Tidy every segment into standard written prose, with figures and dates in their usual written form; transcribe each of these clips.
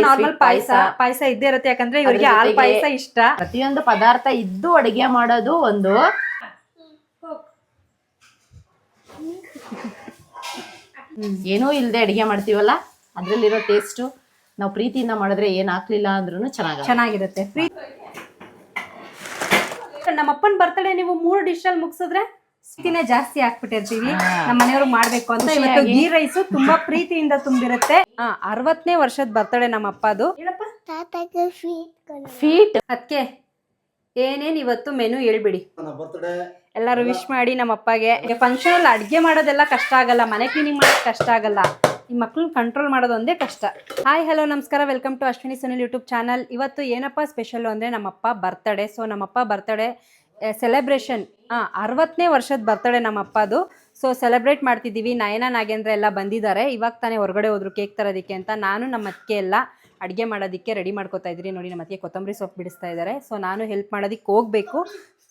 Normal ಪಾಯಸ ಇದ್ದೇ ಇರುತ್ತೆ, ಯಾಕಂದ್ರೆ ಇವರಿಗೆ ಹಾಲು ಪಾಯಸ ಇಷ್ಟ. ಪ್ರತಿಯೊಂದು ಪದಾರ್ಥ ಇದ್ದು ಅಡಿಗೆ ಮಾಡೋದು ಒಂದು ಏನೂ ಇಲ್ಲದೆ ಅಡಿಗೆ ಮಾಡ್ತೀವಲ್ಲ, ಅದ್ರಲ್ಲಿರೋ ಟೇಸ್ಟು ನಾವು ಪ್ರೀತಿಯಿಂದ ಮಾಡಿದ್ರೆ ಏನ್ ಹಾಕ್ಲಿಲ್ಲ ಅಂದ್ರೂ ಚೆನ್ನಾಗಿರುತ್ತೆ. ನಮ್ಮಪ್ಪನ ಬರ್ತಡೇ ನೀವು 3 ಡಿಶ್ ಅಲ್ಲಿ ಮುಗಿಸಿದ್ರೆ ಪ್ರೀತಿನೇ ಜಾಸ್ತಿ ಹಾಕ್ಬಿಟ್ಟಿರ್ತೀವಿ. ನಮ್ಮ ಮನೆಯವರು ಮಾಡ್ಬೇಕು ಅಂತ. ಇವತ್ತು ಗೀ ರೈಸ್ ತುಂಬಾ ಪ್ರೀತಿಯಿಂದ ತುಂಬಿರುತ್ತೆ. 60ನೇ ವರ್ಷದ ಬರ್ತಡೇ ನಮ್ಮ ಅಪ್ಪದು. ಫೀಟ್ ಅದಕ್ಕೆ ಏನೇನ್ ಇವತ್ತು ಮೆನು ಹೇಳ್ಬಿಡಿ. ಎಲ್ಲರೂ ವಿಶ್ ಮಾಡಿ ನಮ್ಮ ಅಪ್ಪಗೆ. ಫಂಕ್ಷನ್ ಅಲ್ಲಿ ಅಡ್ಗೆ ಮಾಡೋದೆಲ್ಲ ಕಷ್ಟ ಆಗಲ್ಲ, ಮನೆ ಕ್ಲೀನಿಂಗ್ ಮಾಡೋದು ಕಷ್ಟ ಆಗಲ್ಲ, ಈ ಮಕ್ಳನ್ನ ಕಂಟ್ರೋಲ್ ಮಾಡೋದು ಒಂದೇ ಕಷ್ಟ. ಹಾಯ್ ಹಲೋ ನಮಸ್ಕಾರ, welcome to Ashwini Sunil YouTube channel. ಇವತ್ತು ಏನಪ್ಪ ಸ್ಪೆಷಲ್ ಅಂದರೆ ನಮ್ಮಪ್ಪ ಬರ್ತಡೇ. ಸೊ ನಮ್ಮಪ್ಪ ಬರ್ತಡೇ ಸೆಲೆಬ್ರೇಷನ್ 60ನೇ ವರ್ಷದ ಬರ್ತಡೇ ನಮ್ಮ ಅಪ್ಪದು. ಸೊ ಸೆಲೆಬ್ರೇಟ್ ಮಾಡ್ತಿದ್ದೀವಿ. ನಯನ ನಾಗೇಂದ್ರ ಎಲ್ಲ ಬಂದಿದ್ದಾರೆ. ಇವಾಗ ತಾನೇ ಹೊರಗಡೆ ಹೋದ್ರು ಕೇಕ್ ತರೋದಕ್ಕೆ ಅಂತ. ನಾನು ನಮ್ಮ ಅತ್ತಿಗೆ ಎಲ್ಲ ಅಡುಗೆ ಮಾಡೋದಕ್ಕೆ ರೆಡಿ ಮಾಡ್ಕೋತಾ ಇದ್ರಿ. ನೋಡಿ ನಮ್ಮ ಅತ್ತಿಗೆ ಕೊತ್ತಂಬರಿ ಸೊಪ್ಪು ಬಿಡಿಸ್ತಾ ಇದ್ದಾರೆ. ಸೊ ನಾನು ಹೆಲ್ಪ್ ಮಾಡೋದಕ್ಕೆ ಹೋಗಬೇಕು.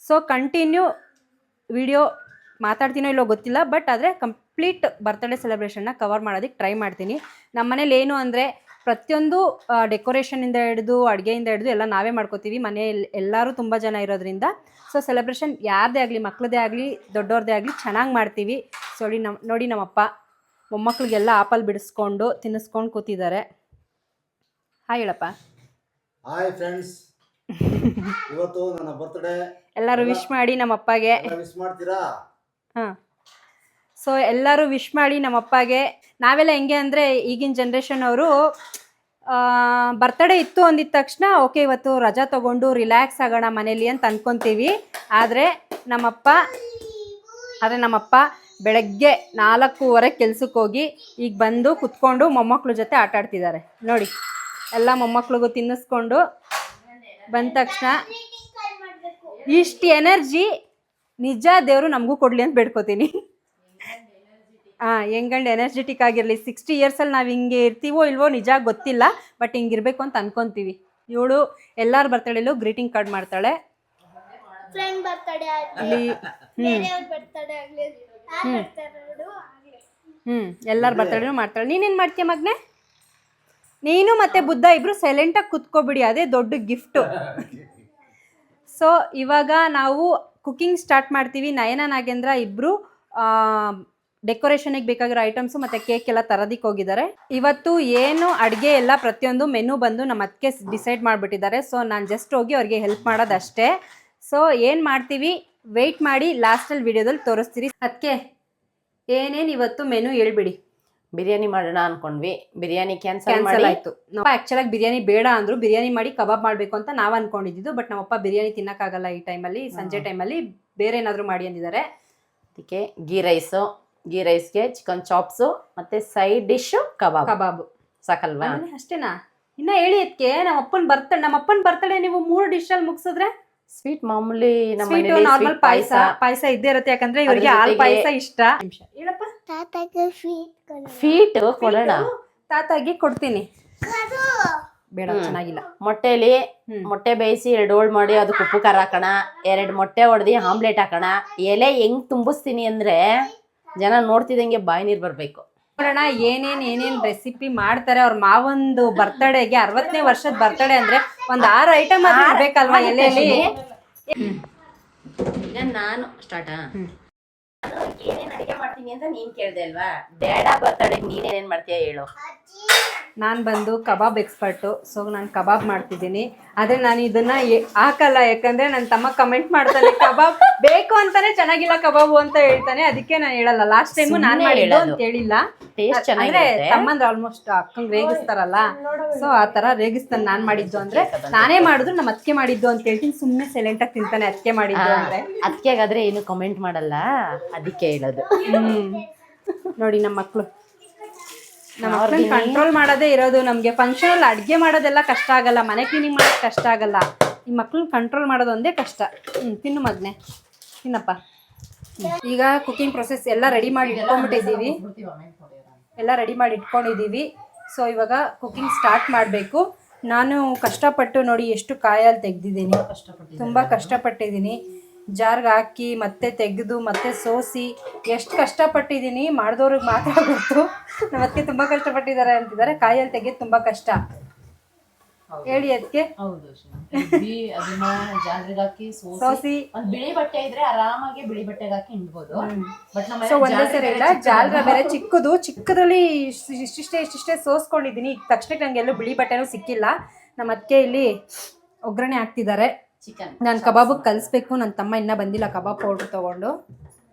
ಸೊ ಕಂಟಿನ್ಯೂ ವಿಡಿಯೋ ಮಾತಾಡ್ತೀನೋ ಇಲ್ಲೋ ಗೊತ್ತಿಲ್ಲ, ಬಟ್ ಆದರೆ ಕಂಪ್ಲೀಟ್ ಬರ್ತಡೇ ಸೆಲೆಬ್ರೇಷನ್ನ ಕವರ್ ಮಾಡೋದಕ್ಕೆ ಟ್ರೈ ಮಾಡ್ತೀನಿ. ನಮ್ಮ ಮನೇಲಿ ಏನು ಅಂದರೆ ಪ್ರತಿಯೊಂದು ಡೆಕೋರೇಷನಿಂದ ಹಿಡಿದು ಅಡುಗೆಯಿಂದ ಹಿಡಿದು ಎಲ್ಲ ನಾವೇ ಮಾಡ್ಕೋತೀವಿ. ಮನೆಯಲ್ಲಿ ಎಲ್ಲರೂ ತುಂಬ ಜನ ಇರೋದ್ರಿಂದ ಸೊ ಸೆಲೆಬ್ರೇಷನ್ ಯಾರದೇ ಆಗಲಿ, ಮಕ್ಕಳದೇ ಆಗಲಿ ದೊಡ್ಡವ್ರದ್ದೇ ಆಗಲಿ ಚೆನ್ನಾಗಿ ಮಾಡ್ತೀವಿ. ಸೊ ನೋಡಿ ನಮ್ಮಪ್ಪ ಮೊಮ್ಮಕ್ಳಿಗೆಲ್ಲ ಆಪಲ್ ಬಿಡಿಸ್ಕೊಂಡು ತಿನ್ನಿಸ್ಕೊಂಡು ಕೂತಿದ್ದಾರೆ. ಹಾಯ್ ಹೇಳಪ್ಪ. ಹಾಯ್ ಫ್ರೆಂಡ್ಸ್, ಇವತ್ತು ನನ್ನ ಬರ್ತ್ಡೇ. ಎಲ್ಲರೂ ವಿಶ್ ಮಾಡಿ ನಮ್ಮ ಅಪ್ಪಗೆ. ವಿಶ್ ಮಾಡ್ತೀರಾ? ಹಾಂ, ಸೊ ಎಲ್ಲರೂ ವಿಶ್ ಮಾಡಿ ನಮ್ಮ ಅಪ್ಪಗೆ. ನಾವೆಲ್ಲ ಹೆಂಗೆ ಅಂದರೆ ಈಗಿನ ಜನ್ರೇಷನ್ ಅವರು ಬರ್ತಡೇ ಇತ್ತು ಅಂದಿದ ತಕ್ಷಣ ಓಕೆ ಇವತ್ತು ರಜಾ ತೊಗೊಂಡು ರಿಲ್ಯಾಕ್ಸ್ ಆಗೋಣ ಮನೇಲಿ ಅಂತ ಅಂದ್ಕೊತೀವಿ. ಆದರೆ ನಮ್ಮಪ್ಪ ಬೆಳಗ್ಗೆ 4:15 ಕೆಲ್ಸಕ್ಕೆ ಹೋಗಿ ಈಗ ಬಂದು ಕುತ್ಕೊಂಡು ಮೊಮ್ಮಕ್ಳ ಜೊತೆ ಆಟ ಆಡ್ತಿದ್ದಾರೆ. ನೋಡಿ, ಎಲ್ಲ ಮೊಮ್ಮಕ್ಳಿಗೂ ತಿನ್ನಿಸ್ಕೊಂಡು ಬಂದ ತಕ್ಷಣ ಇಷ್ಟು ಎನರ್ಜಿ ನಿಜ ದೇವರು ನಮಗೂ ಕೊಡಲಿ ಅಂತ ಬೇಡ್ಕೋತೀನಿ. ಹೆಂಗಂಡು ಎನರ್ಜೆಟಿಕ್ ಆಗಿರಲಿ. 60 ಇಯರ್ಸಲ್ಲಿ ನಾವು ಹಿಂಗೆ ಇರ್ತೀವೋ ಇಲ್ವೋ ನಿಜ ಗೊತ್ತಿಲ್ಲ, ಬಟ್ ಹಿಂಗಿರ್ಬೇಕು ಅಂತ ಅನ್ಕೊತೀವಿ. ಇವಳು ಎಲ್ಲರ ಬರ್ತಡೇಲೂ ಗ್ರೀಟಿಂಗ್ ಕಾರ್ಡ್ ಮಾಡ್ತಾಳೆ. ಎಲ್ಲರ ಬರ್ತಡೇನೂ ಮಾಡ್ತಾಳೆ. ನೀನೇನು ಮಾಡ್ತೀಯ ಮಗನೆ? ನೀನು ಮತ್ತೆ ಬುದ್ಧ ಇಬ್ರು ಸೈಲೆಂಟಾಗಿ ಕುತ್ಕೊಬಿಡಿ, ಅದೇ ದೊಡ್ಡ ಗಿಫ್ಟು. ಸೊ ಇವಾಗ ನಾವು ಕುಕಿಂಗ್ ಸ್ಟಾರ್ಟ್ ಮಾಡ್ತೀವಿ. ನಯನ ನಾಗೇಂದ್ರ ಇಬ್ಬರು ಡೆಕೋರೇಷನಿಗೆ ಬೇಕಾಗಿರೋ ಐಟಮ್ಸು ಮತ್ತು ಕೇಕ್ ಎಲ್ಲ ತರೋದಕ್ಕೆ ಹೋಗಿದ್ದಾರೆ. ಇವತ್ತು ಏನು ಅಡುಗೆ ಎಲ್ಲ ಪ್ರತಿಯೊಂದು ಮೆನು ಬಂದು ನಮ್ಮ ಅದಕ್ಕೆ ಡಿಸೈಡ್ ಮಾಡಿಬಿಟ್ಟಿದ್ದಾರೆ. ಸೊ ನಾನು ಜಸ್ಟ್ ಹೋಗಿ ಅವ್ರಿಗೆ ಹೆಲ್ಪ್ ಮಾಡೋದಷ್ಟೇ. ಸೊ ಏನು ಮಾಡ್ತೀವಿ ವೆಯ್ಟ್ ಮಾಡಿ, ಲಾಸ್ಟಲ್ಲಿ ವಿಡಿಯೋದಲ್ಲಿ ತೋರಿಸ್ತೀರಿ. ಅದಕ್ಕೆ ಏನೇನು ಇವತ್ತು ಮೆನು ಹೇಳ್ಬಿಡಿ. ಬಿರಿಯಾನಿ ಮಾಡೋಣ ಅನ್ಕೊಂಡ್ವಿ, ಬಿರಿಯಾನಿ ಕ್ಯಾನ್ಸಲ್ ಆಯ್ತು. ನಾವು ಆ್ಯಕ್ಚುಲಾಗಿ ಬಿರಿಯಾನಿ ಬೇಡ ಅಂದರು. ಬಿರಿಯಾನಿ ಮಾಡಿ ಕಬಾಬ್ ಮಾಡಬೇಕು ಅಂತ ನಾವು ಅಂದ್ಕೊಂಡಿದ್ದು. ಬಟ್ ನಮ್ಮಪ್ಪ ಬಿರಿಯಾನಿ ತಿನ್ನೋಕ್ಕಾಗಲ್ಲ ಈ ಟೈಮಲ್ಲಿ, ಸಂಜೆ ಟೈಮಲ್ಲಿ ಬೇರೆ ಏನಾದರೂ ಮಾಡಿ ಅಂದಿದ್ದಾರೆ. ಅದಕ್ಕೆ ಗೀ ರೈಸ್ಗೆ ಚಿಕನ್ ಚಾಪ್ಸು ಮತ್ತು ಸೈಡ್ ಡಿಶ್ಶು ಕಬಾಬು ಸಾಕಲ್ವಾ? ಅಷ್ಟೇನಾ? ಇನ್ನ ಹೇಳಿ ಅದಕ್ಕೆ. ನಮ್ಮಪ್ಪನ ಬರ್ತಡೇ ನೀವು 3 ಡಿಶಲ್ಲಿ ಮುಗಿಸಿದ್ರೆ ಸ್ವೀಟ್ ಮಾಮೂಲಿ ನಾರ್ಮಲ್ ಪಾಯಸ ಇದ್ದೇ ಇರುತ್ತೆ, ಯಾಕಂದ್ರೆ ಇವರಿಗೆ ಹಾಲು ಪಾಯಸ ಇಷ್ಟ. ಹೇಳಪ್ಪ. ಫೀಟ್ ಕೊಡೋಣ. ತಾತಾಗಿ ಕೊಡ್ತೀನಿ. ಬೇಡ, ಚೆನ್ನಾಗಿಲ್ಲ. ಮೊಟ್ಟೆ ಬೇಯಿಸಿ 2 ಹೋಳ್ ಮಾಡಿ ಅದಕ್ಕೆ ಉಪ್ಪು ಖಾರ ಹಾಕೋಣ, 2 ಮೊಟ್ಟೆ ಹೊಡೆದಿ ಆಮ್ಲೆಟ್ ಹಾಕೋಣ. ಎಲೆ ಹೆಂಗ್ ತುಂಬಿಸ್ತೀನಿ ಅಂದ್ರೆ ಜನ ನೋಡ್ತಿದಂಗೆ ಬಾಯಿ ನೀರು ಬರ್ಬೇಕು. ನೋಡೋಣ ಏನೇನ್ ರೆಸಿಪಿ ಮಾಡ್ತಾರೆ. ಅವ್ರ ಮಾವಂದು ಬರ್ತಡೇಗೆ 60ನೇ ವರ್ಷದ ಬರ್ತಡೇ ಅಂದ್ರೆ ಒಂದು 6 ಐಟಮ್ ಇರ್ಬೇಕಲ್ವಾ ಎಲೆಯಲ್ಲಿ. ಈಗ ನಾನು ಸ್ಟಾರ್ಟ್ ಏನೇನ್ ಅಡಿಗೆ ಮಾಡ್ತೀನಿ ಅಂತ ನೀನ್ ಕೇಳ್ದೆ ಅಲ್ವಾ? ಬೇಡ, ಬರ್ತಡೇ ನೀನೇನೇನ್ ಮಾಡ್ತೀಯ ಹೇಳು. ನಾನು ಬಂದು ಕಬಾಬ್ ಎಕ್ಸ್ಪರ್ಟು. ಸೊ ನಾನು ಕಬಾಬ್ ಮಾಡ್ತಿದ್ದೀನಿ. ಆದರೆ ನಾನು ಇದನ್ನ ಹಾಕಲ್ಲ, ಯಾಕಂದ್ರೆ ನನ್ನ ತಮ್ಮ ಕಮೆಂಟ್ ಮಾಡ್ತಾನೆ ಕಬಾಬ್ ಬೇಕು ಅಂತಾನೆ ಚೆನ್ನಾಗಿಲ್ಲ ಕಬಾಬು ಅಂತ ಹೇಳ್ತಾನೆ. ಅದಕ್ಕೆ ನಾನು ಹೇಳಲ್ಲ. ಲಾಸ್ಟ್ ಟೈಮು ನಾನು ಮಾಡಿದ್ದು ಅಂತ ಹೇಳಿಲ್ಲ. ಅಂದ್ರೆ ತಮ್ಮಂದ್ರೆ ಆಲ್ಮೋಸ್ಟ್ ಅಕ್ಕಂಗೆ ರೇಗಿಸ್ತಾರಲ್ಲ, ಸೊ ಆ ತರ ರೇಗಿಸ್ತಾನೆ. ನಾನು ಮಾಡಿದ್ದು ಅಂದ್ರೆ ನಾನೇ ಮಾಡಿದ್ರು ನಮ್ಮ ಅತ್ತಿಗೆ ಮಾಡಿದ್ದು ಅಂತ ಹೇಳ್ತೀನಿ. ಸುಮ್ಮನೆ ಸೈಲೆಂಟ್ ಆಗಿ ತಿಂತಾನೆ ಅತ್ತಿಗೆ ಮಾಡಿದ್ದು ಅಂದ್ರೆ. ಅತ್ತಿಗೆಗಾದ್ರೆ ಏನು ಕಮೆಂಟ್ ಮಾಡಲ್ಲ, ಅದಕ್ಕೆ ಹೇಳೋದು. ನೋಡಿ ನಮ್ಮ ಮಕ್ಕಳನ್ನ ಕಂಟ್ರೋಲ್ ಮಾಡೋದೇ ಇರೋದು ನಮ್ಗೆ. ಫಂಕ್ಷನ್ ಅಲ್ಲಿ ಅಡ್ಗೆ ಮಾಡೋದೆಲ್ಲ ಕಷ್ಟ ಆಗಲ್ಲ, ಮನೆ ಕ್ಲೀನಿಂಗ್ ಮಾಡೋದು ಕಷ್ಟ ಆಗಲ್ಲ, ಈ ಮಕ್ಳನ್ನ ಕಂಟ್ರೋಲ್ ಮಾಡೋದು ಒಂದೇ ಕಷ್ಟ. ತಿನ್ನು ಮಗ್ನೆ, ತಿನ್ನಪ್ಪ. ಈಗ ಕುಕಿಂಗ್ ಪ್ರೊಸೆಸ್ ಎಲ್ಲ ರೆಡಿ ಮಾಡಿ ಇಟ್ಕೊಂಡಿದ್ದೀವಿ. ಸೊ ಇವಾಗ ಕುಕಿಂಗ್ ಸ್ಟಾರ್ಟ್ ಮಾಡಬೇಕು. ನಾನು ಕಷ್ಟಪಟ್ಟು ನೋಡಿ ಎಷ್ಟು ಕಾಯಲ್ಲಿ ತೆಗ್ದಿದ್ದೀನಿ, ತುಂಬ ಕಷ್ಟಪಟ್ಟಿದ್ದೀನಿ. ಜಾರ್ಗೆ ಹಾಕಿ ಮತ್ತೆ ತೆಗೆದು ಮತ್ತೆ ಸೋಸಿ ಎಷ್ಟು ಕಷ್ಟಪಟ್ಟಿದ್ದೀನಿ. ಮಾಡಿದವ್ರಿಗೆ ಮಾತ್ರ ಗೊತ್ತು. ನಮ್ಮ ಅದಕ್ಕೆ ತುಂಬ ಕಷ್ಟಪಟ್ಟಿದ್ದಾರೆ ಅಂತಿದ್ದಾರೆ. ಕಾಯಲ್ಲಿ ತೆಗೆದು ತುಂಬ ಕಷ್ಟ. ಹೇಳಿ ಅದಕ್ಕೆ. ಹೌದು ಅದನ್ನ ಜಾಲರಿಗೆ ಹಾಕಿ ಸೋಸಿ ಒಂದ್ ಬಿಳಿ ಬಟ್ಟೆ ಇದ್ರೆ ಆರಾಮಾಗಿ ಬಿಳಿ ಬಟ್ಟೆಗೆ ಹಾಕಿ ಹಿಂಡ್ಬೋದು. ಬಟ್ ಸೊ ಒಂದೇ ಸರಿ ಇಲ್ಲ, ಜಾಲರ ಬೇರೆ ಚಿಕ್ಕದ್ರಲ್ಲಿ ಇಷ್ಟಿಷ್ಟೇ ಸೋಸ್ಕೊಂಡಿದ್ದೀನಿ. ಈಗ ತಕ್ಷಣಕ್ಕೆ ನಂಗೆ ಎಲ್ಲೂ ಬಿಳಿ ಬಟ್ಟೆನೂ ಸಿಕ್ಕಿಲ್ಲ. ನಮ್ಮ ಅದಕ್ಕೆ ಇಲ್ಲಿ ಒಗ್ಗರಣೆ ಹಾಕ್ತಿದ್ದಾರೆ. ಚಿಕನ್ ನಾನು ಕಬಾಬ್ ಕಲಿಸ್ಬೇಕು. ನನ್ನ ತಮ್ಮ ಇನ್ನೂ ಬಂದಿಲ್ಲ ಕಬಾಬ್ ಪೌಡ್ರ್ ತಗೊಂಡು.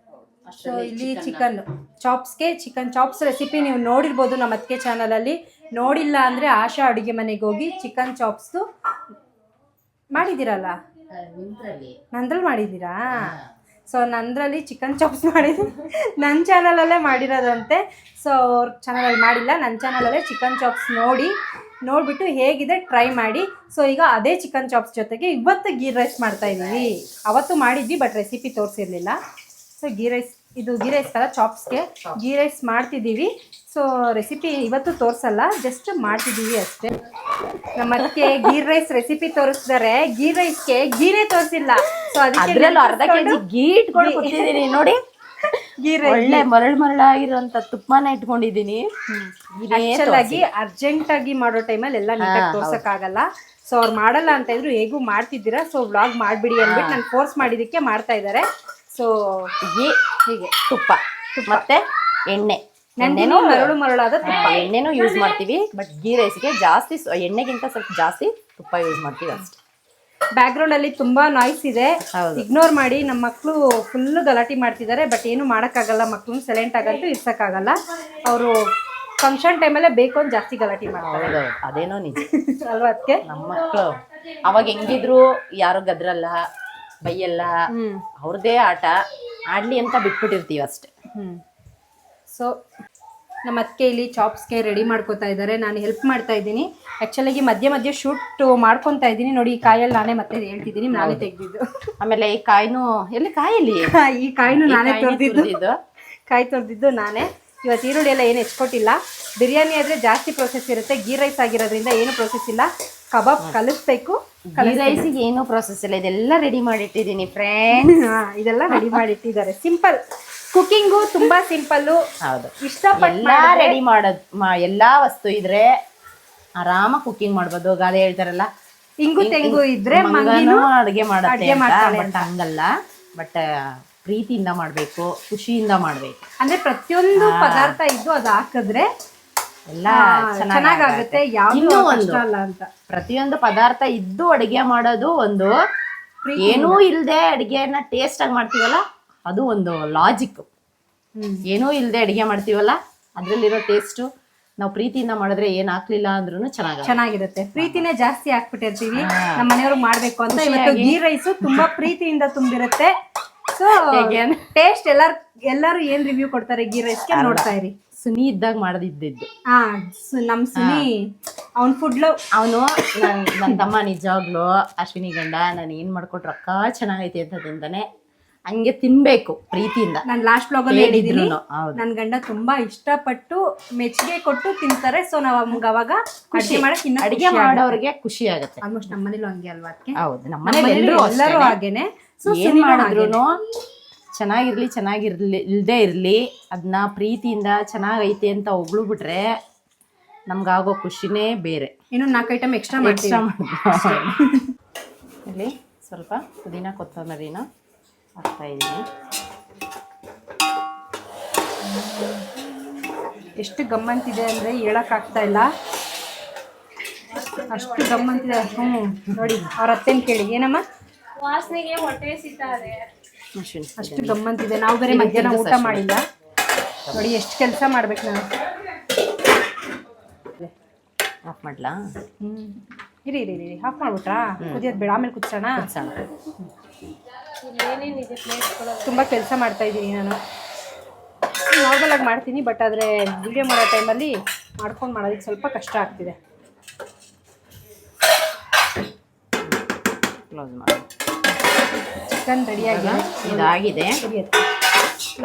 ಸೊ ಇಲ್ಲಿ ಚಿಕನ್ ಚಾಪ್ಸ್ ರೆಸಿಪಿ ನೀವು ನೋಡಿರ್ಬೋದು ನಮ್ಮ ಅದಕ್ಕೆ ಚಾನಲಲ್ಲಿ. ನೋಡಿಲ್ಲ ಅಂದರೆ ಆಶಾ ಅಡುಗೆ ಮನೆಗೆ ಹೋಗಿ ಚಿಕನ್ ಚಾಪ್ಸ್ದು ಮಾಡಿದ್ದೀರಲ್ಲ, ನಂದ್ರಲ್ಲಿ ಮಾಡಿದ್ದೀರಾ? ಸೊ ನಂದ್ರಲ್ಲಿ ಚಿಕನ್ ಚಾಪ್ಸ್ ಮಾಡಿದ್ದೀನಿ, ನನ್ನ ಚಾನಲಲ್ಲೇ ಮಾಡಿರೋದಂತೆ. ಸೊ ಅವ್ರ ಚಾನಲಲ್ಲಿ ಮಾಡಿಲ್ಲ, ನನ್ನ ಚಾನಲಲ್ಲೇ ಚಿಕನ್ ಚಾಪ್ಸ್ ನೋಡಿಬಿಟ್ಟು ಹೇಗಿದೆ ಟ್ರೈ ಮಾಡಿ. ಸೊ ಈಗ ಅದೇ ಚಿಕನ್ ಚಾಪ್ಸ್ ಜೊತೆಗೆ ಇವತ್ತು ಗೀ ರೈಸ್ ಮಾಡ್ತಾಯಿದ್ದೀವಿ. ಅವತ್ತು ಮಾಡಿದ್ವಿ ಬಟ್ ರೆಸಿಪಿ ತೋರಿಸಿರ್ಲಿಲ್ಲ. ಸೊ ಗೀ ರೈಸ್ ಕಲ ಚಾಪ್ಸ್ಗೆ ಗೀ ರೈಸ್ ಮಾಡ್ತಿದ್ದೀವಿ. ಸೊ ರೆಸಿಪಿ ಇವತ್ತು ತೋರಿಸಲ್ಲ, ಜಸ್ಟ್ ಮಾಡ್ತಿದ್ದೀವಿ ಅಷ್ಟೇ. ನಮ್ಮ ಅದಕ್ಕೆ ಗೀ ರೈಸ್ ರೆಸಿಪಿ ತೋರಿಸಿದ್ದಾರೆ, ಗೀ ರೈಸ್ಗೆ ಗೀನೇ ತೋರಿಸಿಲ್ಲ. ಸೊ ಅದಕ್ಕೆ ಅರ್ಧ ಕೆಜಿ ಗೀ ಇಟ್ಕೊಂಡು ಕೊಟ್ಟಿದ್ದೀನಿ ನೋಡಿ. ಗೀ ರೈಸ್ ಒಳ್ಳೆ ಮರಳಾಗಿರುವಂತ ತುಪ್ಪನ ಇಟ್ಕೊಂಡಿದ್ದೀನಿ. ಆಗಿ ಅರ್ಜೆಂಟಾಗಿ ಮಾಡೋ ಟೈಮಲ್ಲಿ ಎಲ್ಲ ನೀಟಾಗಿ ತೋರ್ಸೋಕ್ಕಾಗಲ್ಲ. ಸೊ ಅವ್ರು ಮಾಡಲ್ಲ ಅಂತ ಇದ್ರು, ಹೇಗೂ ಮಾಡ್ತಿದ್ದೀರಾ ಸೊ ವ್ಲಾಗ್ ಮಾಡಿಬಿಡಿ ಅಂದ್ಬಿಟ್ಟು ನಾನು ಫೋರ್ಸ್ ಮಾಡಿದ್ದಕ್ಕೆ ಮಾಡ್ತಾ ಇದ್ದಾರೆ. ಸೊ ಹೀಗೆ ತುಪ್ಪ ಮತ್ತೆ ಎಣ್ಣೆ, ಮರಳಾದ ತುಪ್ಪ, ಎಣ್ಣೆನೂ ಯೂಸ್ ಮಾಡ್ತೀವಿ. ಬಟ್ ಗೀ ರೈಸ್ಗೆ ಜಾಸ್ತಿ ಎಣ್ಣೆಗಿಂತ ಸ್ವಲ್ಪ ಜಾಸ್ತಿ ತುಪ್ಪ ಯೂಸ್ ಮಾಡ್ತೀವಿ ಅಷ್ಟೇ. ಬ್ಯಾಕ್ ಗ್ರೌಂಡ್ ಅಲ್ಲಿ ತುಂಬಾ ನಾಯ್ಸ್ ಇದೆ, ಇಗ್ನೋರ್ ಮಾಡಿ. ನಮ್ಮ ಮಕ್ಕಳು ಫುಲ್ ಗಲಾಟೆ ಮಾಡ್ತಿದ್ದಾರೆ. ಬಟ್ ಏನು ಮಾಡೋಕ್ಕಾಗಲ್ಲ, ಮಕ್ಕಳು ಸೈಲೆಂಟ್ ಆಗಂತೂ ಇರ್ಸಕ್ಕಾಗಲ್ಲ. ಅವರು ಫಂಕ್ಷನ್ ಟೈಮಲ್ಲೇ ಬೇಕು ಅಂತ ಜಾಸ್ತಿ ಗಲಾಟೆ ಮಾಡ್ತಾರೆ. ಅದೇನೋ ನಿಜ ಅಲ್ವಾ? ಅದಕ್ಕೆ ನಮ್ಮ ಮಕ್ಕಳು ಅವಾಗ ಹೆಂಗಿದ್ರು ಯಾರು ಗದ್ರಲ್ಲ, ಬೈಯಲ್ಲ, ಅವ್ರದ್ದೇ ಆಟ ಆಡ್ಲಿ ಅಂತ ಬಿಟ್ಬಿಟ್ಟಿರ್ತೀವಿ ಅಷ್ಟೇ. ಸೊ ನಮ್ಮ ಅತ್ತಿಗೆ ಇಲ್ಲಿ ಚಾಪ್ಸ್ಗೆ ರೆಡಿ ಮಾಡ್ಕೋತಾ ಇದ್ದಾರೆ, ನಾನು ಹೆಲ್ಪ್ ಮಾಡ್ತಾ ಇದ್ದೀನಿ. ಆ್ಯಕ್ಚುಲಾಗಿ ಮಧ್ಯೆ ಶೂಟ್ ಮಾಡ್ಕೊತಾ ಇದ್ದೀನಿ ನೋಡಿ. ಈ ಕಾಯಲ್ಲಿ ನಾನೇ ಮತ್ತೆ ಹೇಳ್ತಿದ್ದೀನಿ, ನಾನೇ ತೆಗೆದಿದ್ದು. ಆಮೇಲೆ ಈ ಕಾಯಿನೂ ಕಾಯಲ್ಲಿ ಈ ಕಾಯಿನೂ ನಾನೇ ತೊಳೆದಿದ್ದು ನಾನೇ. ಇವತ್ತು ಈರುಳ್ಳಿ ಎಲ್ಲ ಏನು ಹೆಚ್ಕೊಟ್ಟಿಲ್ಲ. ಬಿರಿಯಾನಿ ಆದರೆ ಜಾಸ್ತಿ ಪ್ರೊಸೆಸ್ ಇರುತ್ತೆ, ಗೀ ರೈಸ್ ಆಗಿರೋದ್ರಿಂದ ಏನು ಪ್ರೊಸೆಸ್ ಇಲ್ಲ. ಕಬಾಬ್ ಕಲಿಸ್ಬೇಕು. ಗೀ ರೈಸಿಗೆ ಏನೂ ಪ್ರೊಸೆಸ್ ಇಲ್ಲ, ಇದೆಲ್ಲ ರೆಡಿ ಮಾಡಿಟ್ಟಿದ್ದೀನಿ ಫ್ರೆಂಡ್ಸ್. ಇದೆಲ್ಲ ರೆಡಿ ಮಾಡಿಟ್ಟಿದ್ದಾರೆ. ಸಿಂಪಲ್ ಕುಕಿಂಗು, ತುಂಬಾ ಸಿಂಪಲ್ಲು. ಹೌದು, ಇಷ್ಟಪಟ್ಟು ರೆಡಿ ಮಾಡೋದು. ಎಲ್ಲಾ ವಸ್ತು ಇದ್ರೆ ಆರಾಮಾಗಿ ಕುಕಿಂಗ್ ಮಾಡ್ಬೋದು. ಗಾದೆ ಹೇಳ್ತಾರಲ್ಲ, ಇಂಗು ತೆಂಗು ಇದ್ರೆ ಅಡುಗೆ ಮಾಡುತ್ತೆ ಅಂತ. ಹಂಗಲ್ಲ, ಬಟ್ ಪ್ರೀತಿಯಿಂದ ಮಾಡಬೇಕು, ಖುಷಿಯಿಂದ ಮಾಡಬೇಕು. ಅಂದ್ರೆ ಪ್ರತಿಯೊಂದು ಪದಾರ್ಥ ಇದ್ದು ಅದು ಹಾಕಿದ್ರೆ ಎಲ್ಲ ಚೆನ್ನಾಗಾಗುತ್ತೆ. ಯಾವ್ದು ಕಷ್ಟ ಅಲ್ಲ ಅಂತ. ಪ್ರತಿಯೊಂದು ಪದಾರ್ಥ ಇದ್ದು ಅಡುಗೆ ಮಾಡೋದು ಒಂದು, ಏನೂ ಇಲ್ಲದೆ ಅಡುಗೆನ ಟೇಸ್ಟ್ ಆಗಿ ಮಾಡ್ತೀವಲ್ಲ ಅದು ಒಂದು ಲಾಜಿಕ್. ಏನೂ ಇಲ್ಲದೆ ಅಡುಗೆ ಮಾಡ್ತೀವಲ್ಲ ಅದ್ರಲ್ಲಿರೋ ಟೇಸ್ಟು ನಾವು ಪ್ರೀತಿಯಿಂದ ಮಾಡಿದ್ರೆ ಏನ್ ಹಾಕ್ಲಿಲ್ಲ ಅಂದ್ರೂ ಚೆನ್ನಾಗಿರುತ್ತೆ. ಪ್ರೀತಿನೇ ಜಾಸ್ತಿ ಹಾಕ್ಬಿಟ್ಟಿರ್ತೀವಿ ನಮ್ಮ ಮನೆಯವ್ರು ಮಾಡ್ಬೇಕು ಅಂತ. ಇವತ್ತು ಗೀ ರೈಸು ತುಂಬಾ ಪ್ರೀತಿಯಿಂದ ತುಂಬಿರುತ್ತೆ. ಸೊ ಟೇಸ್ಟ್ ಎಲ್ಲರೂ ಏನ್ ರಿವ್ಯೂ ಕೊಡ್ತಾರೆ ಗೀ ರೈಸ್ಗೆ ನೋಡ್ತಾ ಇರಿ. ಸುನಿ ಇದ್ದಾಗ ಮಾಡದಿದ್ದು ನಮ್ ಸುನಿ ಅವ್ನ್ ಫುಡ್ ಲವ್. ಅವನು ನನ್ನ ತಮ್ಮ ನಿಜವಾಗ್ಲು ಅಶ್ವಿನಿ ಗಂಡ ನಾನು ಏನ್ ಮಾಡ್ಕೊಟ್ರು ಅಕ್ಕ ಚೆನ್ನಾಗೈತೆ ಅಂತ ತಿಂತಾನೆ. ಹಂಗೆ ತಿನ್ಬೇಕು ಪ್ರೀತಿಯಿಂದ. ನಾನು ಲಾಸ್ಟ್ ಬ್ಲಾಗ್ ಅಲ್ಲಿ ಹೇಳಿದೀನಿ, ನನ್ ಗಂಡ ತುಂಬಾ ಇಷ್ಟಪಟ್ಟು ಮೆಚ್ಚುಗೆ ಕೊಟ್ಟು ತಿಂತಾರೆ. ಸೊ ನಾವ್ ಅವಾಗ ಅಡಿಗೆ ಮಾಡೋರಿಗೆ ಖುಷಿ ಆಗುತ್ತೆ. ಆಲ್ಮೋಸ್ಟ್ ನಮ್ಮ ಮನೇಲೂ ಹಂಗೆ ಅಲ್ವಾ? ಹೌದು, ನಮ್ಮ ಮನೇಲಿ ಎಲ್ಲರೂ ಹಾಗೇನೆ. ಸೊ ಏನ್ ಮಾಡಿದ್ರು ಚೆನ್ನಾಗಿರ್ಲಿ ಇಲ್ದೇ ಇರ್ಲಿ, ಅದನ್ನ ಪ್ರೀತಿಯಿಂದ ಚೆನ್ನಾಗೈತೆ ಅಂತ ಹೊಗಳು ಬಿಟ್ರೆ ನಮ್ಗಾಗೋ ಖುಷಿನೇ ಬೇರೆ. ಇನ್ನೊಂದು 4 ಐಟಮ್ ಎಕ್ಸ್ಟ್ರಾ ಇಲ್ಲಿ ಸ್ವಲ್ಪ ಪುದೀನ ಕೊತ್ತಂಬರಿನ ಹಾಕ್ತಾ ಇದ್ದೀನಿ. ಎಷ್ಟು ಗಮ್ಮಂತಿದೆ ಅಂದ್ರೆ ಹೇಳಕ್ ಆಗ್ತಾ ಇಲ್ಲ, ಅಷ್ಟು ಗಮ್ಮಂತಿದೆ. ನೋಡಿ ಅವ್ರ ಅತ್ತೆನ್ ಕೇಳಿ, ಏನಮ್ಮ ವಾಸನೆಗೆ ಹೊಟ್ಟೆ ಸಿಗ್ತಾರೆ. ಅಷ್ಟು ಗಮ್ಮಂತಿದೆ. ನಾವು ಬೇರೆ ಮಧ್ಯಾಹ್ನ ಊಟ ಮಾಡಿಲ್ಲ ನೋಡಿ, ಎಷ್ಟು ಕೆಲಸ ಮಾಡ್ಬೇಕು ನಾನು. ಆಫ್ ಮಾಡ್ಲಾ? ಇರಿ ಆಫ್ ಮಾಡ್ಬಿಟ್ರಾ? ಕುದಿಯೋದು ಬೇಡ, ಆಮೇಲೆ ಕುದಿಸೋಣ. ತುಂಬ ಕೆಲಸ ಮಾಡ್ತಾ ಇದ್ದೀನಿ ನಾನು. ನಾರ್ಮಲ್ ಆಗಿ ಮಾಡ್ತೀನಿ, ಬಟ್ ಆದರೆ ವಿಡಿಯೋ ಮಾಡೋ ಟೈಮಲ್ಲಿ ಮಾಡ್ಕೊಂಡು ಮಾಡೋದಕ್ಕೆ ಸ್ವಲ್ಪ ಕಷ್ಟ ಆಗ್ತಿದೆ. ಕ್ಲೋಸ್ ಮಾಡಿ. ಚಿಕನ್ ರೆಡಿಯಾಗಿ ಇದಾಗಿದೆ.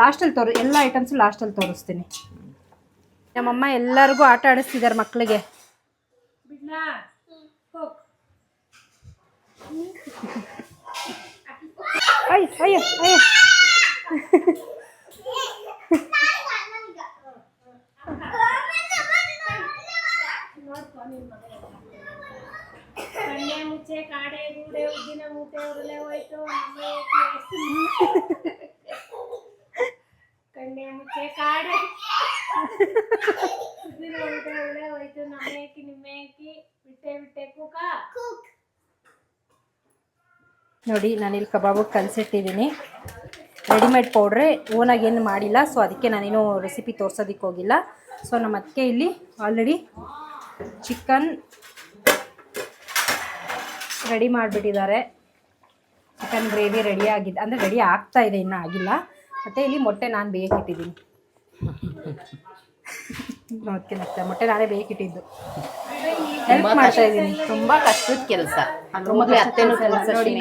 ಲಾಸ್ಟಲ್ಲಿ ಎಲ್ಲ ಐಟಮ್ಸು ಲಾಸ್ಟಲ್ಲಿ ತೋರಿಸ್ತೀನಿ. ನಮ್ಮಮ್ಮ ಎಲ್ಲರಿಗೂ ಆಟ ಆಡಿಸ್ತಿದ್ದಾರೆ ಮಕ್ಕಳಿಗೆ. ಅಯ್ಯೋ ಮುಚ್ಚೆ ಕಾಡೆ ಗೂಡೆ ಉದ್ದಿನ ಮೂಟೆ ಉರುಳೆ ಹೋಯ್ತು ಕಣ್ಣೆ ಮುಚ್ಚೆ ಕಾಡೆ ಉದ್ದಿನ ಮೂಟೆ ಉರುಳೆ ಹೋಯ್ತು ನಮ್ಮೆ ಹಾಕಿ ನಿಮ್ಮೆ ಹಾಕಿ ಬಿಟ್ಟೆ ಬಿಟ್ಟೆ ಕೂಕ ನೋಡಿ ನಾನಿಲ್ಲಿ ಕಬಾಬು ಕಲಸಿಟ್ಟಿದ್ದೀನಿ. ರೆಡಿಮೇಡ್ ಪೌಡ್ರೆ ಓನಾಗಿ ಏನು ಮಾಡಿಲ್ಲ, ಸೊ ಅದಕ್ಕೆ ನಾನೇನು ರೆಸಿಪಿ ತೋರ್ಸೋದಕ್ಕೆ ಹೋಗಿಲ್ಲ. ಸೊ ನಮ್ಮ ಅತ್ತಿಗೆ ಇಲ್ಲಿ ಆಲ್ರೆಡಿ ಚಿಕನ್ ರೆಡಿ ಮಾಡಿಬಿಟ್ಟಿದ್ದಾರೆ. ಚಿಕನ್ ಗ್ರೇವಿ ರೆಡಿ ಆಗಿದೆ, ಅಂದರೆ ರೆಡಿ ಆಗ್ತಾ ಇದೆ, ಇನ್ನೂ ಆಗಿಲ್ಲ. ಮತ್ತು ಇಲ್ಲಿ ಮೊಟ್ಟೆ ನಾನು ಬೇಯಕ್ಕಿಟ್ಟಿದ್ದೀನಿ. ನೋಡ್ತೀನಿ ಮೊಟ್ಟೆ ನಾನೇ ಬೇಯಕ್ಕಿಟ್ಟಿದ್ದು, ಹೆಲ್ಪ್ ಮಾಡ್ತಾ ಇದ್ದೀನಿ. ತುಂಬಾ ಕಷ್ಟದ ಕೆಲಸ. ಅತ್ತೆನೂ ಕೆಲಸ ನೋಡಿ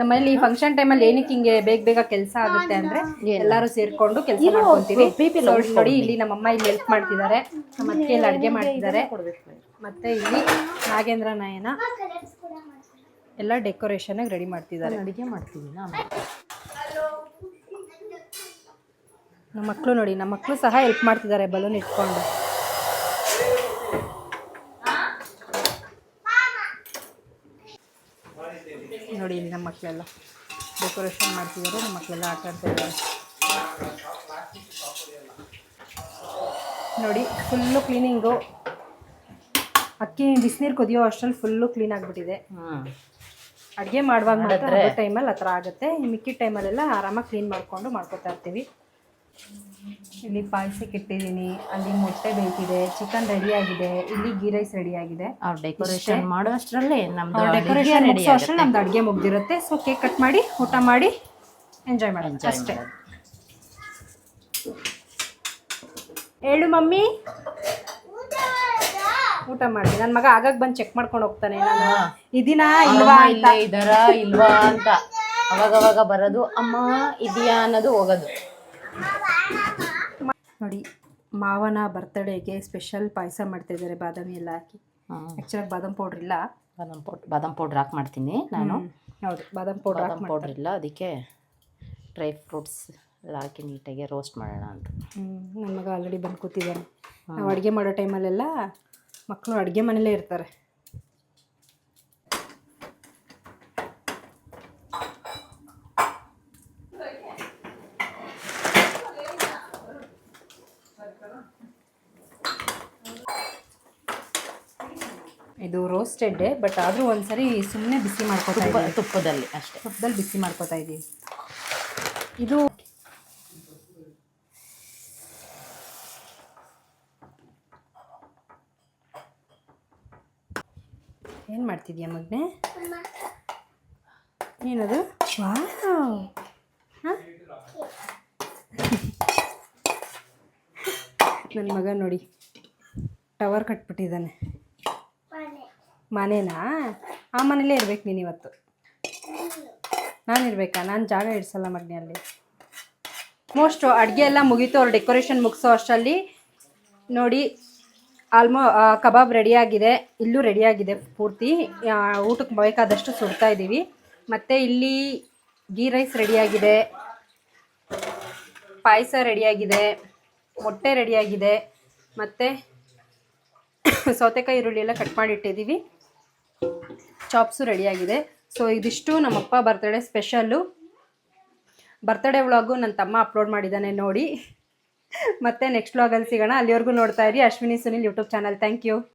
ನಮ್ಮಲ್ಲಿ ಫಂಕ್ಷನ್ ಟೈಮಲ್ಲಿ ಏನಕ್ಕೆ ಹಿಂಗೆ ಬೇಗ ಬೇಗ ಕೆಲಸ ಆಗುತ್ತೆ ಅಂದ್ರೆ ಎಲ್ಲರೂ ಸೇರ್ಕೊಂಡು ಕೆಲಸ ಮಾಡ್ಕೊಂತೀವಿ. ನೋಡಿ ಇಲ್ಲಿ ನಮ್ಮಮ್ಮ ಇಲ್ಲಿ ಹೆಲ್ಪ್ ಮಾಡ್ತಿದ್ದಾರೆ, ನಮ್ಮ ಅತ್ತೆ ಇಲ್ಲಿ ಅಡುಗೆ ಮಾಡ್ತಿದ್ದಾರೆ. ಮತ್ತೆ ಇಲ್ಲಿ ನಾಗೇಂದ್ರ ನಯನ ಎಲ್ಲ ಡೆಕೋರೇಷನ್ ರೆಡಿ ಮಾಡ್ತಿದ್ದಾರೆ. ಅಡುಗೆ ಮಾಡ್ತೀವಿ ನಮ್ಮ ಮಕ್ಕಳು ನೋಡಿ, ನಮ್ಮ ಮಕ್ಕಳು ಸಹ ಹೆಲ್ಪ್ ಮಾಡ್ತಿದ್ದಾರೆ ಬಲೂನ್ ಇಟ್ಕೊಂಡು. ನೋಡಿ ಇಲ್ಲಿ ನಮ್ಮ ಮಕ್ಕಳೆಲ್ಲ ಡೆಕೋರೇಷನ್ ಮಾಡ್ತಿದ್ದಾರೆ, ನಮ್ಮ ಮಕ್ಕಳೆಲ್ಲ ಆಟ ಆಡ್ತಾ ಇದ್ದಾರೆ. ನೋಡಿ ಫುಲ್ಲು ಕ್ಲೀನಿಂಗು. ಅಕ್ಕಿ ಬಿಸಿನೀರು ಕುದಿಯೋ ಅಷ್ಟರಲ್ಲಿ ಫುಲ್ಲು ಕ್ಲೀನ್ ಆಗಿಬಿಟ್ಟಿದೆ. ಅಡುಗೆ ಮಾಡುವಾಗ ಮಾತ್ರ ಟೈಮಲ್ಲಿ ಆ ಥರ ಆಗುತ್ತೆ. ಮಿಕ್ಕಿದ ಟೈಮಲ್ಲೆಲ್ಲ ಆರಾಮಾಗಿ ಕ್ಲೀನ್ ಮಾಡಿಕೊಂಡು ಮಾಡ್ಕೊತಾ ಇರ್ತೀವಿ. ಇಲ್ಲಿ ಪಾಯಸಕ್ಕೆ ಇಟ್ಟಿದ್ದೀನಿ, ಅಲ್ಲಿ ಮೊಟ್ಟೆ ಬೇಯ್ತಿದೆ, ಚಿಕನ್ ರೆಡಿ ಆಗಿದೆ, ಇಲ್ಲಿ ಗೀ ರೈಸ್ ರೆಡಿ ಆಗಿದೆ. ಡೆಕೋರೇಷನ್ ಮಾಡುವಷ್ಟರಲ್ಲೇ ನಮ್ದು ಡೆಕೋರೇಷನ್ ಮುಗಿಸೋ ಅಷ್ಟರಲ್ಲಿ ನಮ್ದು ಅಡುಗೆ ಮುಗ್ದಿರುತ್ತೆ. ಸೊ ಕೇಕ್ ಕಟ್ ಮಾಡಿ ಊಟ ಮಾಡಿ ಎಂಜಾಯ್ ಮಾಡಿ ಅಷ್ಟೇ. ಹೇಳು ಮಮ್ಮಿ, ಊಟ ಮಾಡಿ. ನನ್ನ ಮಗ ಆಗಾಗ ಬಂದು ಚೆಕ್ ಮಾಡ್ಕೊಂಡು ಹೋಗ್ತಾನೆ, ನಾನು ಇದೀನಾ ಇಲ್ವಾ ಅಂತ, ಇಲ್ವಾ ಅಂತ ಅವಾಗವಾಗ ಬರೋದು, ಅಮ್ಮ ಇದೆಯಾ ಅನ್ನೋದು ಹೋಗೋದು. ನೋಡಿ ಮಾವನ ಬರ್ತಡೇಗೆ ಸ್ಪೆಷಲ್ ಪಾಯಸ ಮಾಡ್ತಾಯಿದ್ದಾರೆ, ಬಾದಾಮಿ ಎಲ್ಲ ಹಾಕಿ. ಆ್ಯಕ್ಚುಲಾಗಿ ಬಾದಾಮ್ ಪೌಡ್ರ್ ಇಲ್ಲ, ಬಾದಾಮ್ ಪೌಡ್ರ್ ಹಾಕಿ ಮಾಡ್ತೀನಿ ನಾನು. ಹೌದು, ಬಾದಾಮ್ ಪೌಡ್ರ್ ಇಲ್ಲ, ಅದಕ್ಕೆ ಡ್ರೈ ಫ್ರೂಟ್ಸ್ ಎಲ್ಲ ಹಾಕಿ ನೀಟಾಗಿ ರೋಸ್ಟ್ ಮಾಡೋಣ ಅಂತ. ನನ್ನ ಮಗ ಆಲ್ರೆಡಿ ಬಂದು ಕೂತಿದ್ದಾನೆ. ನಾವು ಅಡುಗೆ ಮಾಡೋ ಟೈಮಲ್ಲೆಲ್ಲ ಮಕ್ಕಳು ಅಡುಗೆ ಮನೇಲೇ ಇರ್ತಾರೆ. ಇದು ರೋಸ್ಟೆಡ್ಡೆ, ಬಟ್ ಆದರೂ ಒಂದ್ಸರಿ ಸುಮ್ಮನೆ ಬಿಸಿ ಮಾಡ್ಕೊತಾ ಇದ್ದೀವಿ, ತುಪ್ಪದಲ್ಲಿ ಅಷ್ಟೇ, ತುಪ್ಪದಲ್ಲಿ ಬಿಸಿ ಮಾಡ್ಕೊತಾ ಇದ್ದೀವಿ. ಇದು ಏನು ಮಾಡ್ತಿದ್ಯಾ ಮಗನೇ? ಏನದು? ವಾವ್, ಹಾಂ ನನ್ನ ಮಗ ನೋಡಿ ಟವರ್ ಕಟ್ಬಿಟ್ಟಿದ್ದಾನೆ. ಮನೇನಾ? ಆ ಮನೇಲೇ ಇರ್ಬೇಕು ನೀನು ಇವತ್ತು. ನಾನು ಇರಬೇಕಾ? ನಾನು ಜಾಗ ಇಡ್ಸಲ್ಲ ಮಗನೇ ಅಲ್ಲಿ. ಮೋಸ್ಟು ಅಡುಗೆ ಎಲ್ಲ ಮುಗೀತು, ಅವ್ರು ಡೆಕೋರೇಷನ್ ಮುಗಿಸೋ ಅಷ್ಟರಲ್ಲಿ ನೋಡಿ ಕಬಾಬ್ ರೆಡಿಯಾಗಿದೆ, ಇಲ್ಲೂ ರೆಡಿಯಾಗಿದೆ ಪೂರ್ತಿ. ಊಟಕ್ಕೆ ಬೇಕಾದಷ್ಟು ಸುಡ್ತಾ ಇದ್ದೀವಿ. ಮತ್ತು ಇಲ್ಲಿ ಗೀ ರೈಸ್ ರೆಡಿಯಾಗಿದೆ, ಪಾಯಸ ರೆಡಿಯಾಗಿದೆ, ಮೊಟ್ಟೆ ರೆಡಿಯಾಗಿದೆ, ಮತ್ತು ಸೌತೆಕಾಯಿ ಈರುಳ್ಳಿ ಎಲ್ಲ ಕಟ್ ಮಾಡಿಟ್ಟಿದ್ದೀವಿ, ಚಾಪ್ಸು ರೆಡಿಯಾಗಿದೆ. ಸೊ ಇದಿಷ್ಟು ನಮ್ಮಪ್ಪ ಬರ್ತಡೇ ಸ್ಪೆಷಲ್ಲು. ಬರ್ತಡೇ ವ್ಲಾಗು ನನ್ನ ತಮ್ಮ ಅಪ್ಲೋಡ್ ಮಾಡಿದ್ದಾನೆ ನೋಡಿ. ಮತ್ತು ನೆಕ್ಸ್ಟ್ ವ್ಲಾಗಲ್ಲಿ ಸಿಗೋಣ. ಅಲ್ಲಿವರೆಗೂ ನೋಡ್ತಾ ಇರಿ Ashwini Sunil YouTube channel. Thank you.